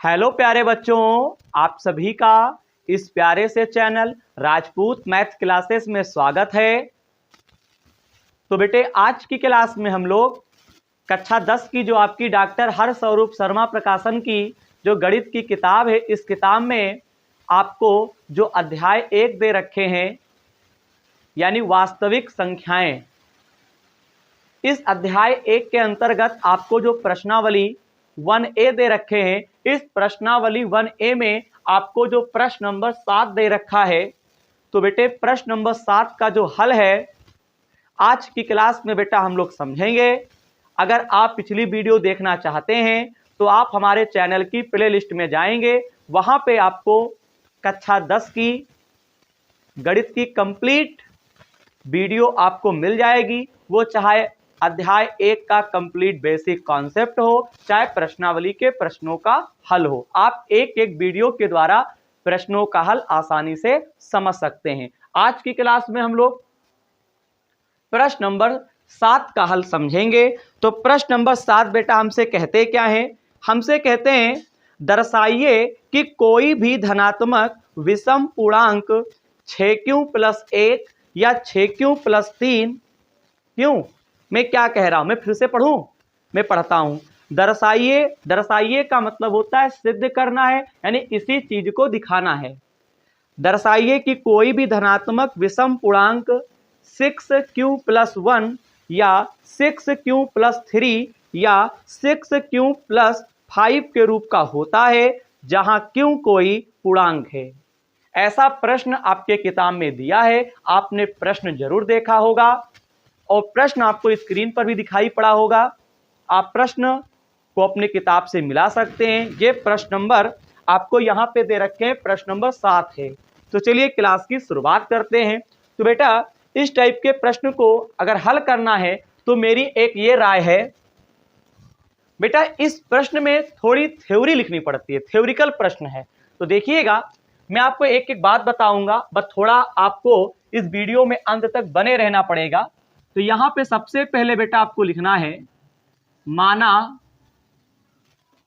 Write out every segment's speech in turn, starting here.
Hello प्यारे बच्चों, आप सभी का इस प्यारे से चैनल राजपूत मैथ क्लासेस में स्वागत है। तो बेटे, आज की क्लास में हम लोग कक्षा 10 की जो आपकी डॉक्टर हर्षस्वरूप शर्मा प्रकाशन की जो गणित की किताब है, इस किताब में आपको जो अध्याय 1 दे रखे हैं यानी वास्तविक संख्याएं, इस अध्याय 1 के अंतर्गत आपको जो प्रश्नावली 1A दे रखे हैं, इस प्रश्नावली 1A में आपको जो प्रश्न नंबर 7 दे रखा है, तो बेटे प्रश्न नंबर 7 का जो हल है आज की क्लास में बेटा हम लोग समझेंगे। अगर आप पिछली वीडियो देखना चाहते हैं तो आप हमारे चैनल की प्लेलिस्ट में जाएंगे, वहां पे आपको कक्षा 10 की गणित की कंप्लीट वीडियो आपको मिल जाएगी। वो चाहे अध्याय 1 का कंप्लीट बेसिक कॉन्सेप्ट हो, चाहे प्रश्नावली के प्रश्नों का हल हो, आप एक एक वीडियो के द्वारा प्रश्नों का हल आसानी से समझ सकते हैं। आज की क्लास में हम लोग प्रश्न नंबर 7 का हल समझेंगे। तो प्रश्न नंबर 7 बेटा हमसे कहते क्या है? हमसे कहते हैं दर्शाइए कि कोई भी धनात्मक विषम पूर्णांक 6q + 1 या 6q + 3 क्यों? मैं क्या कह रहा हूं, मैं फिर से पढ़ूं, मैं पढ़ता हूं। दर्शाइए, दर्शाइए का मतलब होता है सिद्ध करना है, यानी किसी चीज को दिखाना है। दर्शाइए कि कोई भी धनात्मक विषम पूर्णांक 6q + 1 या 6q + 3 या 6q + 5 के रूप का होता है, जहां q कोई पूर्णांक है। ऐसा प्रश्न आपके किताब में दिया है, आपने प्रश्न जरूर देखा होगा और प्रश्न आपको स्क्रीन पर भी दिखाई पड़ा होगा। आप प्रश्न को अपने किताब से मिला सकते हैं। ये प्रश्न नंबर आपको यहाँ पे दे रखे हैं, प्रश्न नंबर 7 है। तो चलिए क्लास की शुरुआत करते हैं। तो बेटा इस टाइप के प्रश्न को अगर हल करना है तो मेरी एक ये राय है बेटा, इस प्रश्न में थोड़ी थ्योरी लिखनी पड़ती है, थ्योरिकल प्रश्न है। तो देखिएगा, मैं आपको एक एक बात बताऊंगा, बस थोड़ा आपको इस वीडियो में अंत तक बने रहना पड़ेगा। तो यहां पे सबसे पहले बेटा आपको लिखना है, माना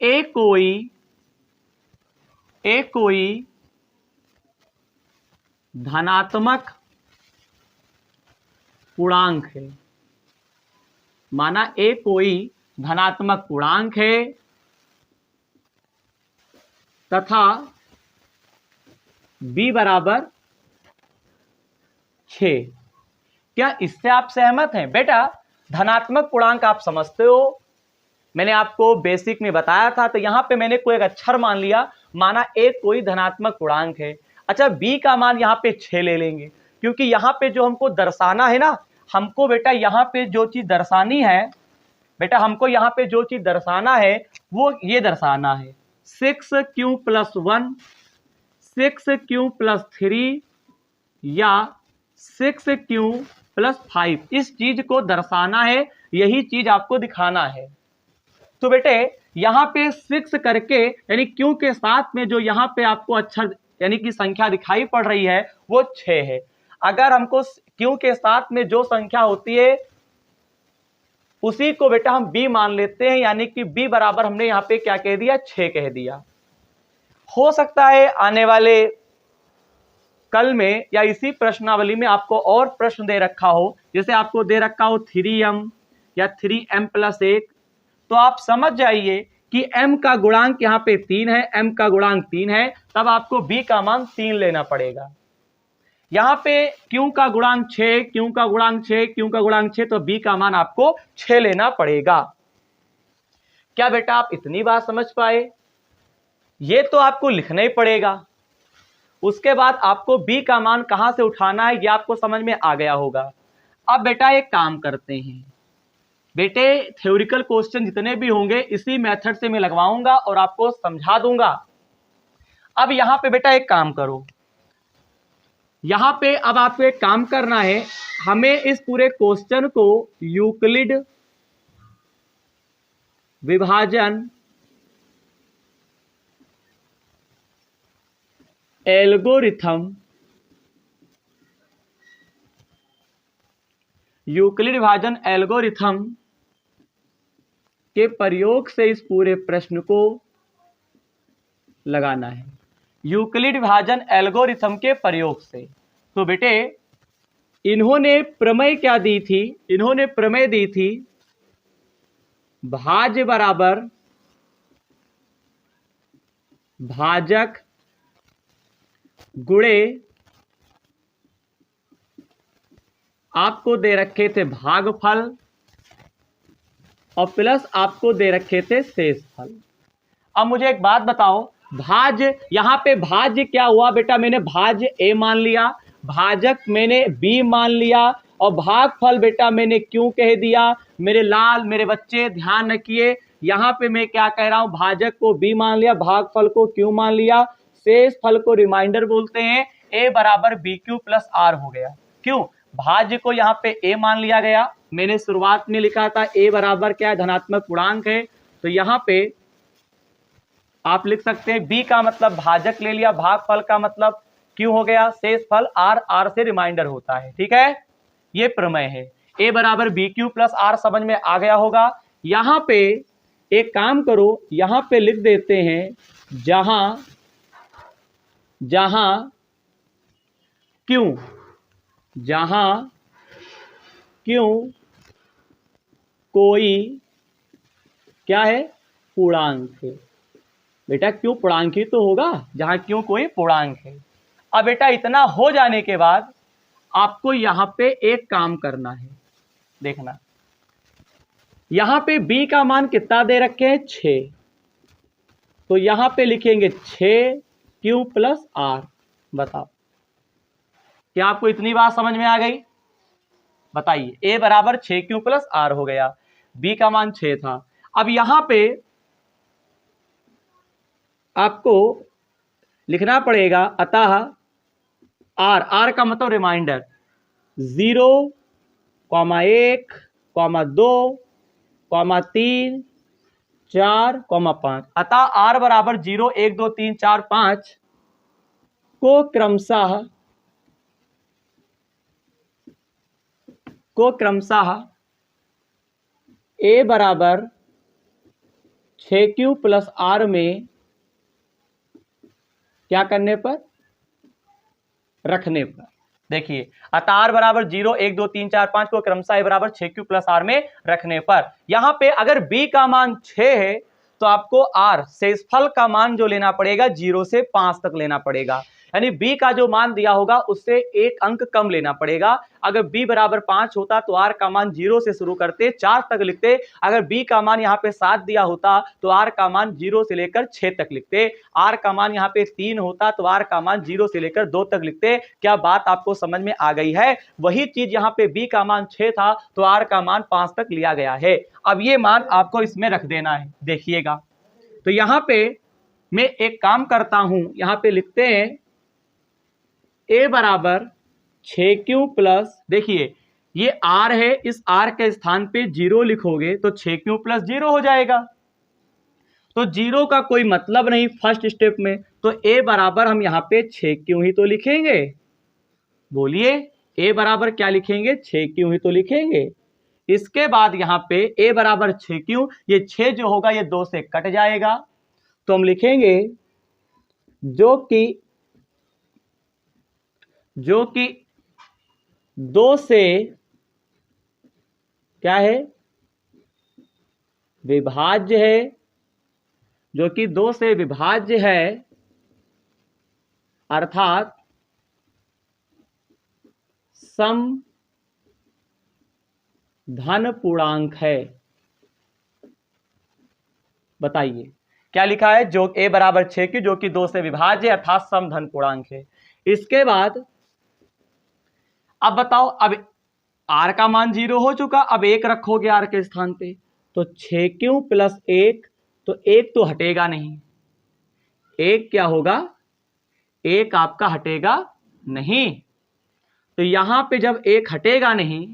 एक कोई धनात्मक पूर्णांक है। माना ए कोई धनात्मक पूर्णांक है तथा b = 6। क्या इससे आप सहमत हैं? बेटा धनात्मक पूर्णांक आप समझते हो, मैंने आपको बेसिक में बताया था। तो यहां पे मैंने कोई एक अक्षर मान लिया, माना ए कोई धनात्मक पूर्णांक है। अच्छा, b का मान यहां पे 6 ले लेंगे, क्योंकि यहां पे जो हमको दर्शाना है ना, हमको बेटा यहां पे जो चीज दर्शानी है, बेटा हमको यहां पे जो चीज दर्शाना है वो ये दर्शाना है 6q + 1, 6q + 3 या 6q + 5। इस चीज को दर्शाना है, यही चीज आपको दिखाना है। तो बेटे यहां पे 6 करके यानी q के साथ में जो यहां पे आपको अक्षर यानी कि संख्या दिखाई पड़ रही है वो 6 है। अगर हमको q के साथ में जो संख्या होती है उसी को बेटा हम b मान लेते हैं, यानी कि b बराबर हमने यहां पे क्या कह दिया, 6 कह दिया। हो सकता है आने वाले कल में या इसी प्रश्नावली में आपको और प्रश्न दे रखा हो, जैसे आपको दे रखा हो 3m या 3m + 1, तो आप समझ जाइए कि m का गुणांक यहाँ पे 3 है, m का गुणांक 3 है, तब आपको b का मान 3 लेना पड़ेगा। यहाँ पे q का गुणांक 6, q का गुणांक 6, q का गुणांक 6, तो b का मान आपको 6 लेना पड़ेगा। क्या बेटा आप इतनी बात समझ पाए? ये तो आपको लिखना ही पड़ेगा, उसके बाद आपको b का मान कहां से उठाना है ये आपको समझ में आ गया होगा। अब बेटा एक काम करते हैं, बेटे थ्योरिकल क्वेश्चन जितने भी होंगे इसी मेथड से मैं लगवाऊंगा और आपको समझा दूंगा। अब यहां पे बेटा एक काम करो, यहां पे अब आपको एक काम करना है, हमें इस पूरे क्वेश्चन को यूक्लिड विभाजन एल्गोरिथम, यूक्लिड विभाजन एल्गोरिथम के प्रयोग से इस पूरे प्रश्न को लगाना है यूक्लिड विभाजन एल्गोरिथम के प्रयोग से। तो बेटे इन्होंने प्रमेय क्या दी थी, इन्होंने प्रमेय दी थी भाज्य बराबर भाजक गुणे आपको दे रखे थे भागफल और प्लस आपको दे रखे थे शेषफल। अब मुझे एक बात बताओ, भाज्य, यहां पे भाज्य क्या हुआ बेटा, मैंने भाज्य ए मान लिया, भाजक मैंने बी मान लिया और भागफल बेटा मैंने क्यों कह दिया। मेरे लाल मेरे बच्चे ध्यान रखिए, यहां पे मैं क्या कह रहा हूं, भाजक को बी मान लिया, भागफल को क्यों मान लिया, शेष फल को रिमाइंडर बोलते हैं। ए बराबर बी क्यू प्लस आर हो गया। क्यों, भाज्य को यहाँ पे ए मान लिया गया, मैंने शुरुआत में लिखा था ए बराबर क्या है, धनात्मक पूर्णांक है, तो यहाँ पे आप लिख सकते हैं बी का मतलब भाजक ले लिया, भागफल का मतलब क्यों हो गया शेष फल, आर, आर से रिमाइंडर होता है। ठीक है, ये प्रमेय है। ए बराबर बी क्यू प्लस आर समझ में आ गया होगा। यहां पे एक काम करो, यहां पे लिख देते हैं जहां जहां क्यों, जहां क्यों कोई क्या है पूर्णांक है। बेटा क्यों पूर्णांक ही तो होगा जहां क्यों कोई पूर्णांक है। अब बेटा इतना हो जाने के बाद आपको यहां पे एक काम करना है, देखना यहां पे b का मान कितना दे रखे हैं 6, तो यहां पे लिखेंगे 6q प्लस आर। बताओ क्या आपको इतनी बात समझ में आ गई, बताइए। a बराबर 6q प्लस आर हो गया, b का मान 6 था। अब यहां पे आपको लिखना पड़ेगा अतः आर, आर का मतलब रिमाइंडर 0, 1, 2, 3, 4, 5, अतः आर बराबर 0, 1, 2, 3, 4, 5 को क्रमशः ए बराबर 6q प्लस आर में क्या करने पर, रखने पर। देखिए अतः आर बराबर 0, 1, 2, 3, 4, 5 को क्रमशः ए बराबर 6q प्लस आर में रखने पर, यहां पे अगर b का मान 6 है तो आपको आर शेषफल का मान जो लेना पड़ेगा 0 से 5 तक लेना पड़ेगा, यानी b का जो मान दिया होगा उससे एक अंक कम लेना पड़ेगा। अगर b बराबर 5 होता तो r का मान 0 से शुरू करते 4 तक लिखते, अगर b का मान यहाँ पे 7 दिया होता तो r का मान 0 से लेकर 6 तक लिखते, r का मान यहाँ पे 3 होता तो r का मान 0 से लेकर 2 तक लिखते। क्या बात आपको समझ में आ गई है। वही चीज यहाँ पे b का मान 6 था तो r का मान 5 तक लिया गया है। अब ये मान आपको इसमें रख देना है, देखिएगा। तो यहाँ पे मैं एक काम करता हूं, यहाँ पे लिखते हैं a बराबर 6q प्लस, देखिए ये r है, इस r के स्थान पे 0 लिखोगे तो 6q प्लस 0 हो जाएगा, तो 0 का कोई मतलब नहीं फर्स्ट स्टेप में, तो a बराबर हम यहाँ पे 6q ही तो लिखेंगे। बोलिए a बराबर क्या लिखेंगे, 6q ही तो लिखेंगे। इसके बाद यहाँ पे a बराबर 6q, ये 6 जो होगा ये 2 से कट जाएगा, तो हम लिखेंगे जो कि 2 से क्या है विभाज्य है, जो कि 2 से विभाज्य है, अर्थात सम धन पूर्णांक है। बताइए क्या लिखा है, जो a बराबर 6 की, जो कि 2 से विभाज्य है अर्थात सम धन पूर्णांक है। इसके बाद अब बताओ, अब r का मान 0 हो चुका, अब 1 रखोगे r के स्थान पे तो 6q प्लस 1, तो 1 तो हटेगा नहीं, 1 क्या होगा, 1 आपका हटेगा नहीं, तो यहां पे जब 1 हटेगा नहीं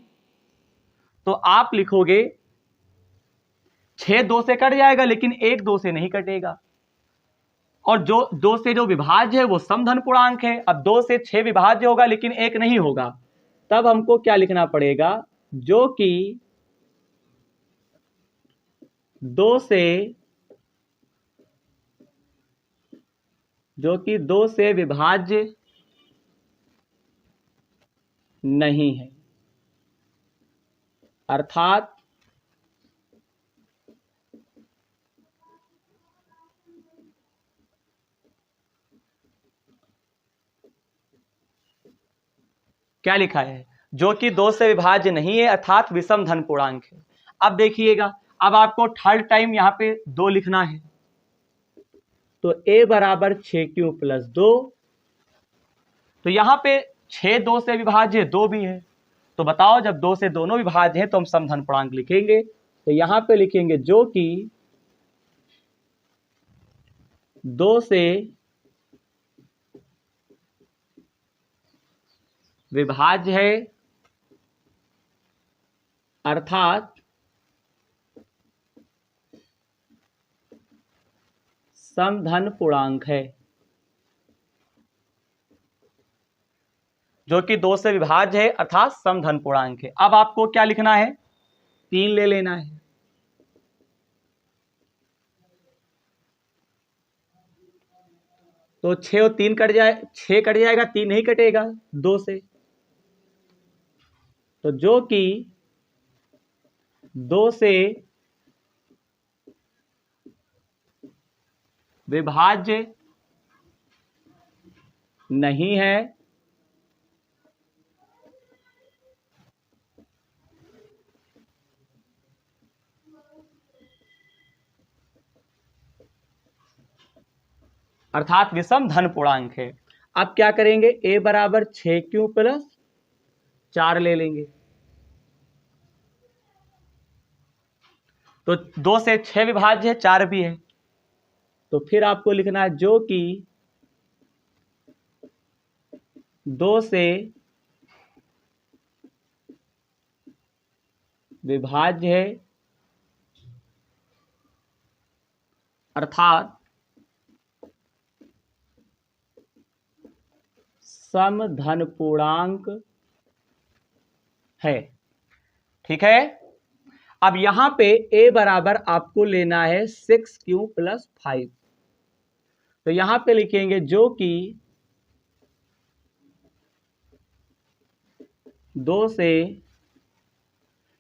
तो आप लिखोगे 6 2 से कट जाएगा लेकिन 1 2 से नहीं कटेगा, और जो 2 से जो विभाज्य है वो समधन पूर्णांक है। अब 2 से 6 विभाज्य होगा लेकिन 1 नहीं होगा, तब हमको क्या लिखना पड़ेगा, जो कि 2 से जो कि 2 से विभाज्य नहीं है, अर्थात क्या लिखा है, जो कि 2 से विभाज्य नहीं है अर्थात विषम धन पूर्णांक है। अब देखिएगा, अब आपको थर्ड टाइम यहाँ पे 2 लिखना है, तो a बराबर 6q प्लस 2, तो यहाँ पे 6 2 से विभाज्य 2 भी है, तो बताओ जब 2 से दोनों विभाज्य हैं तो हम समधन पूर्णांक लिखेंगे, तो यहाँ पे लिखेंगे जो कि 2 से विभाज्य है अर्थात समधन पूर्णांक है, जो कि 2 से विभाज्य है अर्थात समधन पूर्णांक है। अब आपको क्या लिखना है, 3 ले लेना है, तो 6 और 3 कट जाए, 6 कट जाएगा, 3 नहीं कटेगा 2 से, तो जो कि 2 से विभाज्य नहीं है अर्थात विषम धन पूर्णांक है। अब क्या करेंगे, a बराबर 6q प्लस 4 ले लेंगे, तो 2 से 6 विभाज्य है, 4 भी है, तो फिर आपको लिखना है जो कि 2 से विभाज्य है अर्थात समधन पूर्णांक है। ठीक है, अब यहां पे a बराबर आपको लेना है 6q प्लस 5, तो यहां पे लिखेंगे जो कि 2 से,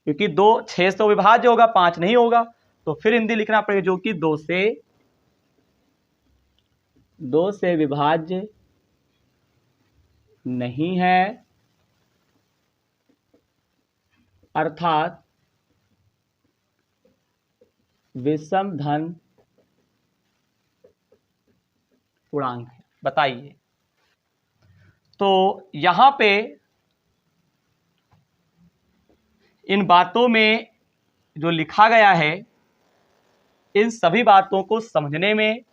क्योंकि 2 6 से विभाज्य होगा, 5 नहीं होगा, तो फिर हिंदी लिखना पड़ेगा जो कि 2 से विभाज्य नहीं है अर्थात विषम धन पूर्णांक है। बताइए, तो यहां पे इन बातों में जो लिखा गया है, इन सभी बातों को समझने में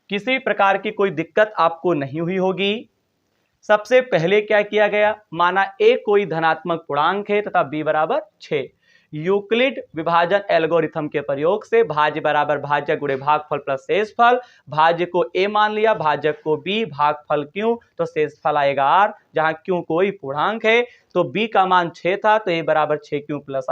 किसी प्रकार की कोई दिक्कत आपको नहीं हुई होगी। सबसे पहले क्या किया गया, माना a कोई धनात्मक पूर्णांक है तथा b बराबर 6, यूक्लिड विभाजन एल्गोरिथम के प्रयोग से भाज्य बराबर भाजक गुणे भागफल प्लस शेषफल, भाज्य को a मान लिया, भाजक को b, भागफल q, तो शेषफल आएगा r, जहां q कोई पूर्णांक है, तो b का मान 6 था, तो a बराबर 6q प्लस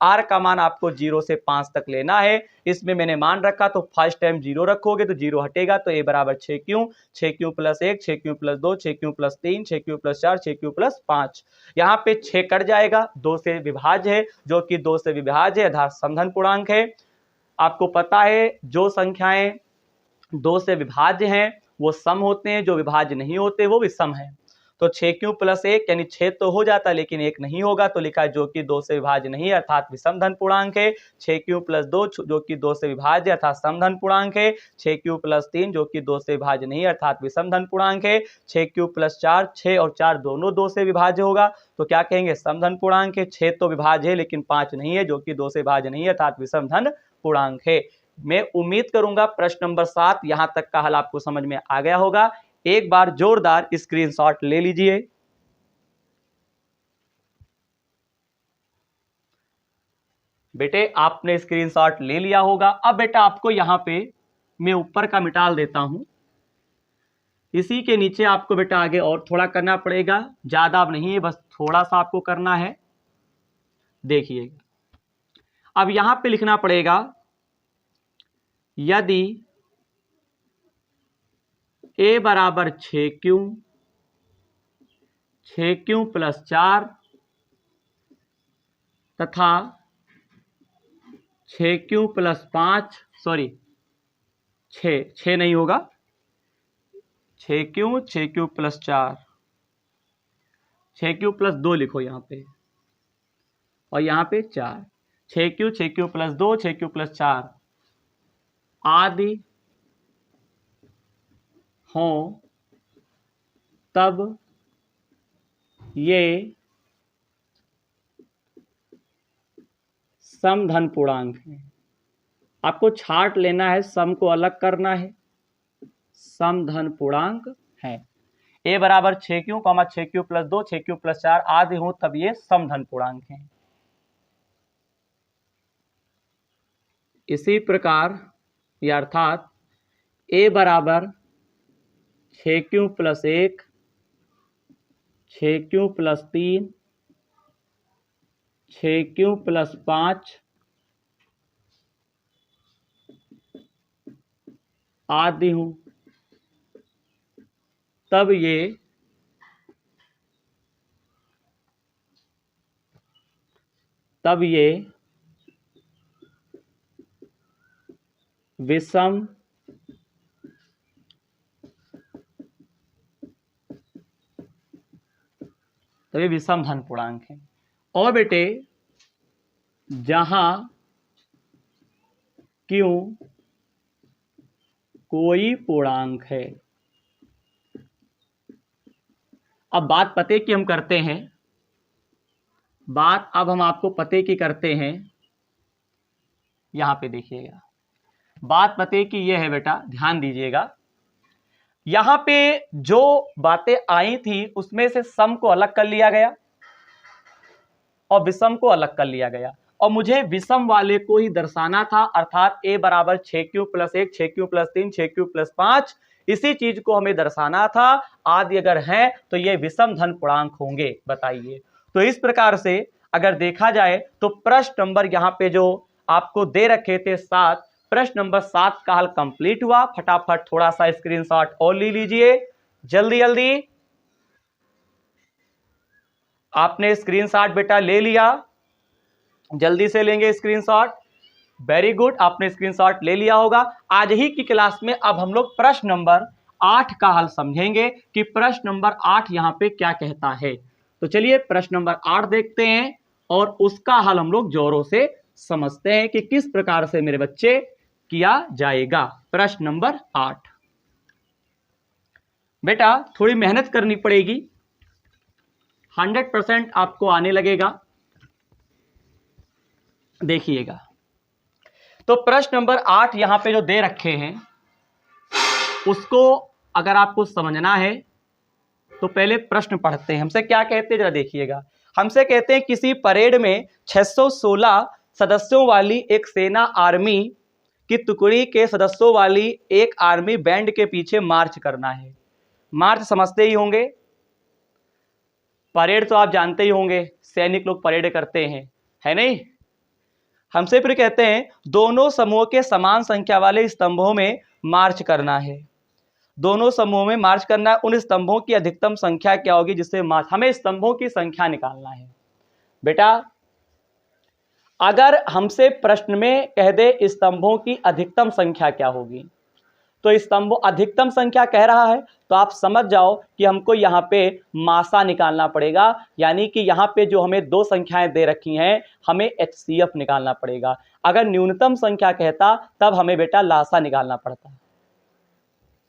r का मान आपको 0 से 5 तक लेना है, इसमें मैंने मान रखा, तो फर्स्ट टाइम 0 रखोगे तो 0 हटेगा, तो a बराबर 6q plus 1, 6q plus 2, 6q plus 3, 6q plus 4, 6q plus 5, यहाँ पे 6 कट जाएगा, 2 से विभाज्य है, जो कि 2 से विभाज्य है अर्थात समधन पूर्णांक है। आपको पता है जो संख्याएं 2 से विभाज्य हैं वो सम होते हैं, जो विभाज्य नहीं होते वो विषम है, तो 6q प्लस 1 यानी 6 तो हो जाता लेकिन 1 नहीं होगा, तो लिखा है जो कि 2 से विभाज्य नहीं है अर्थात विषम धन पूर्णांक है। 6q प्लस 2 जो कि 2 से विभाज्य अर्थात समधन पूर्णांक है। 6q प्लस 3 जो कि 2 से विभाज्य नहीं है अर्थात विषम धन पूर्णांक है। 6q प्लस 4, 6 और 4 दोनों 2 से विभाज्य होगा, तो क्या कहेंगे, समधन पूर्णांक है। 6 तो विभाज्य है लेकिन 5 नहीं है, जो कि 2 से विभाज्य नहीं है अर्थात विषम धन पूर्णांक है। मैं उम्मीद करूंगा प्रश्न नंबर 7 यहां तक का हल आपको समझ में आ गया होगा। एक बार जोरदार स्क्रीनशॉट ले लीजिए। बेटे आपने स्क्रीनशॉट ले लिया होगा। अब बेटा आपको यहां पे मैं ऊपर का मिटाल देता हूं, इसी के नीचे आपको बेटा आगे और थोड़ा करना पड़ेगा, ज्यादा अब नहीं है, बस थोड़ा सा आपको करना है। देखिएगा, अब यहां पे लिखना पड़ेगा, यदि ए बराबर 6Q, 6Q प्लस 4 तथा 6Q प्लस 5, सॉरी 6 नहीं होगा, 6Q प्लस 4, 6Q प्लस 2 लिखो यहाँ पे, और यहाँ पे 4, 6Q प्लस 2, 6Q प्लस 4 आदि हों तब ये समधन पूर्णांक है। आपको छाट लेना है, सम को अलग करना है, समधन पूर्णांक है। ए बराबर 6Q, 6Q plus 2, 6Q plus 4 आदि हो तब ये समधन पूर्णांक है। इसी प्रकार या अर्थात ए बराबर 6Q plus 1, 6Q plus 3, 6Q plus 5 आदि हूं तब ये विषम धन पूर्णांक है। और बेटे जहां Q कोई पूर्णांक है, अब बात पते की हम करते हैं, बात अब हम आपको पते की करते हैं। यहां पे देखिएगा, बात पते की ये है बेटा, ध्यान दीजिएगा। यहां पे जो बातें आई थी उसमें से सम को अलग कर लिया गया और विषम को अलग कर लिया गया, और मुझे विषम वाले को ही दर्शाना था, अर्थात ए बराबर 6Q plus 1, 6Q plus 3, 6Q plus 5, इसी चीज को हमें दर्शाना था। आदि अगर हैं तो ये विषम धन पूर्णांक होंगे, बताइए। तो इस प्रकार से अगर देखा जाए तो प्रश्न नंबर यहाँ पे जो आपको दे रखे थे 7, प्रश्न नंबर 7 का हल कंप्लीट हुआ। फटाफट थोड़ा सा स्क्रीनशॉट और ले लीजिए, जल्दी जल्दी। आपने स्क्रीनशॉट बेटा ले लिया, जल्दी से लेंगे स्क्रीनशॉट। वेरी गुड, आपने स्क्रीनशॉट ले लिया होगा। आज ही की क्लास में अब हम लोग प्रश्न नंबर 8 का हल समझेंगे कि प्रश्न नंबर 8 यहां पे क्या कहता है। तो चलिए प्रश्न नंबर 8 देखते हैं और उसका हल हम लोग जोरों से समझते हैं कि किस प्रकार से मेरे बच्चे किया जाएगा। प्रश्न नंबर 8 बेटा थोड़ी मेहनत करनी पड़ेगी, 100% आपको आने लगेगा, देखिएगा। तो प्रश्न नंबर 8 यहां पे जो दे रखे हैं उसको अगर आपको समझना है तो पहले प्रश्न पढ़ते हैं। हमसे क्या कहते हैं जरा देखिएगा। हमसे कहते हैं किसी परेड में 616 सदस्यों वाली एक सेना आर्मी की टुकड़ी के सदस्यों वाली एक आर्मी बैंड के पीछे मार्च करना है। मार्च समझते ही होंगे, परेड तो आप जानते ही होंगे, सैनिक लोग परेड करते हैं, है नहीं। हमसे फिर कहते हैं दोनों समूह के समान संख्या वाले स्तंभों में मार्च करना है। दोनों समूहों में मार्च करना है, उन स्तंभों की अधिकतम संख्या क्या होगी जिससे मार्च, हमें स्तंभों की संख्या निकालना है। बेटा अगर हमसे प्रश्न में कह दे स्तंभों की अधिकतम संख्या क्या होगी, तो स्तंभों अधिकतम संख्या कह रहा है तो आप समझ जाओ कि हमको यहाँ पे मासा निकालना पड़ेगा, यानी कि यहाँ पे जो हमें दो संख्याएं दे रखी हैं हमें HCF निकालना पड़ेगा। अगर न्यूनतम संख्या कहता तब हमें बेटा लासा निकालना पड़ता।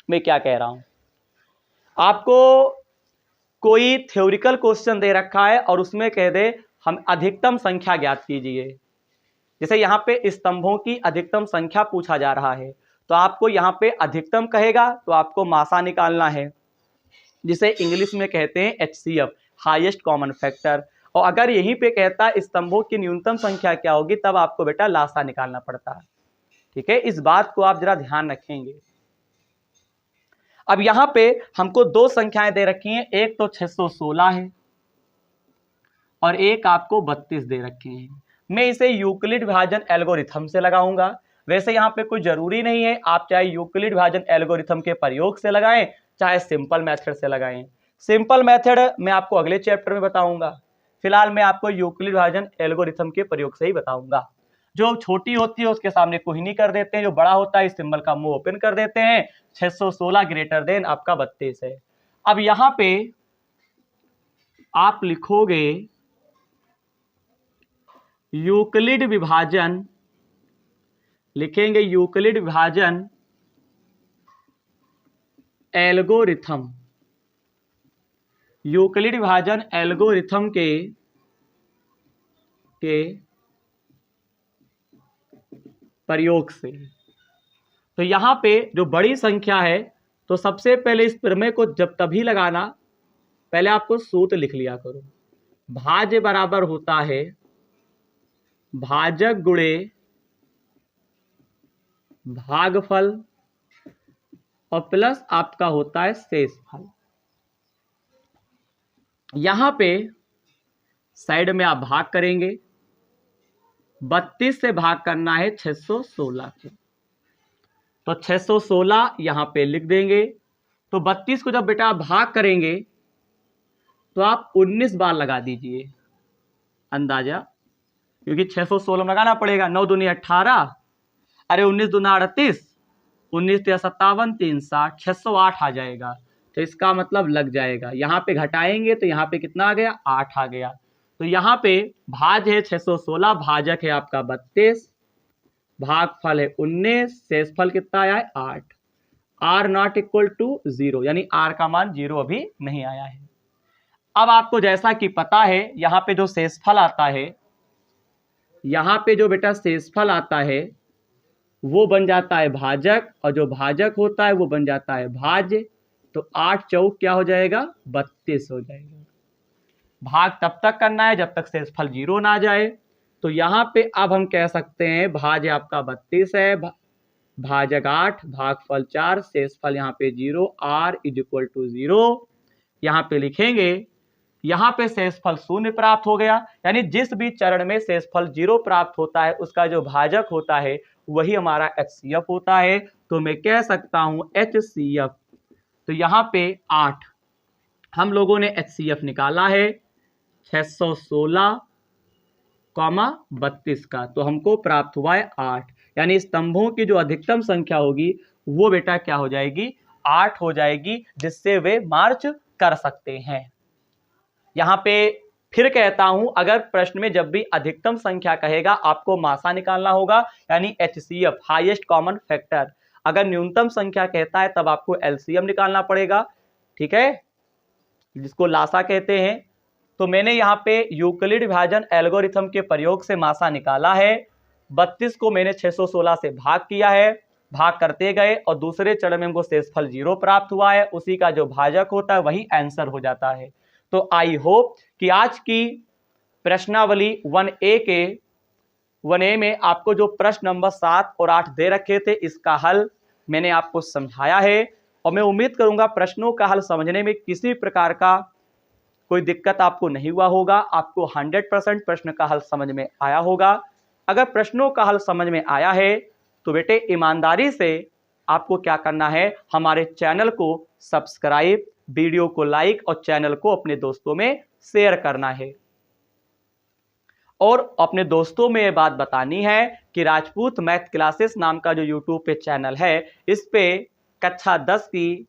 मैं क्या कह रहा हूं, आपको कोई थ्योरिकल क्वेश्चन दे रखा है और उसमें कह दे हम अधिकतम संख्या ज्ञात कीजिए, जैसे यहाँ पे स्तंभों की अधिकतम संख्या पूछा जा रहा है तो आपको यहाँ पे अधिकतम कहेगा तो आपको मासा निकालना है, जिसे इंग्लिश में कहते हैं HCF, हाईएस्ट कॉमन फैक्टर। और अगर यहीं पे कहता स्तंभों की न्यूनतम संख्या क्या होगी तब आपको बेटा लासा निकालना पड़ता है। ठीक है, इस बात को आप जरा ध्यान रखेंगे। अब यहाँ पे हमको दो संख्याएं दे रखी हैं, एक तो 616 है और एक आपको 32 दे रखे हैं। मैं इसे यूक्लिड विभाजन एल्गोरिथम से लगाऊंगा। वैसे यहाँ पे कोई जरूरी नहीं है, आप चाहे यूक्लिड विभाजन एल्गोरिथम के प्रयोग से लगाएं चाहे सिंपल मेथड से लगाएं। सिंपल मेथड मैं आपको अगले चैप्टर में बताऊंगा, फिलहाल मैं आपको यूक्लिड विभाजन एल्गोरिथम के प्रयोग से ही बताऊंगा। जो छोटी होती है उसके सामने कोई नहीं कर देते हैं, जो बड़ा होता है इस सिंबल का मुंह ओपन कर देते हैं। 616 ग्रेटर देन आपका 32 है। अब यहां पे आप लिखोगे यूक्लिड विभाजन, लिखेंगे यूक्लिड विभाजन एल्गोरिथम, यूक्लिड विभाजन एल्गोरिथम के प्रयोग से। तो यहां पे जो बड़ी संख्या है तो सबसे पहले इस प्रमेय को जब तभी लगाना, पहले आपको सूत्र लिख लिया करो। भाज्य बराबर होता है भाजक गुणे भागफल और प्लस आपका होता है शेषफल। यहां पे साइड में आप भाग करेंगे, 32 से भाग करना है 616 को, तो 616 यहां पे लिख देंगे। तो 32 को जब बेटा आप भाग करेंगे तो आप 19 बार लगा दीजिए अंदाजा, क्योंकि 616 लगाना पड़ेगा। 9 दूनी 18, अरे 19 दूना 38, 19 या 57, 3 60, 608 आ जाएगा। तो इसका मतलब लग जाएगा, यहाँ पे घटाएंगे तो यहाँ पे कितना आ गया, 8 आ गया। तो यहाँ पे भाज है 616, भाजक है आपका 32, भागफल है 19, शेषफल कितना आया है 8। आर नॉट इक्वल टू 0, यानी आर का मान 0 अभी नहीं आया है। अब आपको जैसा कि पता है यहाँ पे जो शेषफल आता है, यहाँ पे जो बेटा शेषफल आता है वो बन जाता है भाजक, और जो भाजक होता है वो बन जाता है भाज्य। तो 8 चौक क्या हो जाएगा, 32 हो जाएगा। भाग तब तक करना है जब तक शेषफल 0 ना जाए। तो यहाँ पे अब हम कह सकते हैं भाज्य आपका 32 है, भाजक 8, भागफल 4, शेषफल यहाँ पे 0, r इज इक्वल टू 0। यहाँ पे लिखेंगे, यहाँ पे शेषफल 0 प्राप्त हो गया, यानी जिस भी चरण में शेषफल 0 प्राप्त होता है उसका जो भाजक होता है वही हमारा HCF होता है। तो मैं कह सकता हूं HCF। तो यहाँ पे 8 हम लोगों ने HCF निकाला है 616, 32 का, तो हमको प्राप्त हुआ है 8। यानी स्तंभों की जो अधिकतम संख्या होगी वो बेटा क्या हो जाएगी, 8 हो जाएगी, जिससे वे मार्च कर सकते हैं। यहां पे फिर कहता हूं, अगर प्रश्न में जब भी अधिकतम संख्या कहेगा आपको मासा निकालना होगा, यानी HCF हाईएस्ट कॉमन फैक्टर। अगर न्यूनतम संख्या कहता है तब आपको LCM निकालना पड़ेगा, ठीक है, जिसको लासा कहते हैं। तो मैंने यहाँ पे यूक्लिड विभाजन एल्गोरिथम के प्रयोग से मासा निकाला है। 32 को मैंने 616 से भाग किया है, भाग करते गए और दूसरे चरण में हमको शेषफल 0 प्राप्त हुआ है, उसी का जो भाजक होता है वही आंसर हो जाता है। तो आई होप कि आज की प्रश्नावली 1A में आपको जो प्रश्न नंबर 7 और 8 दे रखे थे इसका हल मैंने आपको समझाया है, और मैं उम्मीद करूंगा प्रश्नों का हल समझने में किसी प्रकार का कोई दिक्कत आपको नहीं हुआ होगा। आपको 100% प्रश्न का हल समझ में आया होगा। अगर प्रश्नों का हल समझ में आया है तो बेटे ईमानदारी से आपको क्या करना है, हमारे चैनल को सब्सक्राइब, वीडियो को लाइक और चैनल को अपने दोस्तों में शेयर करना है। और अपने दोस्तों में ये बात बतानी है कि राजपूत मैथ क्लासेस नाम का जो यूट्यूब पे चैनल है, इस पे कक्षा 10 की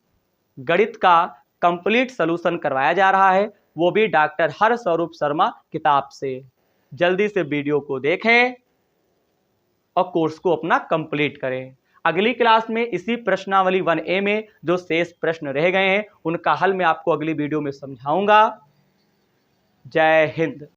गणित का कंप्लीट सॉल्यूशन करवाया जा रहा है, वो भी डॉक्टर हरस्वरूप शर्मा किताब से। जल्दी से वीडियो को देखें और कोर्स को अपना कंप्लीट करें। अगली क्लास में इसी प्रश्नावली 1A में जो शेष प्रश्न रह गए हैं उनका हल मैं आपको अगली वीडियो में समझाऊंगा। जय हिंद।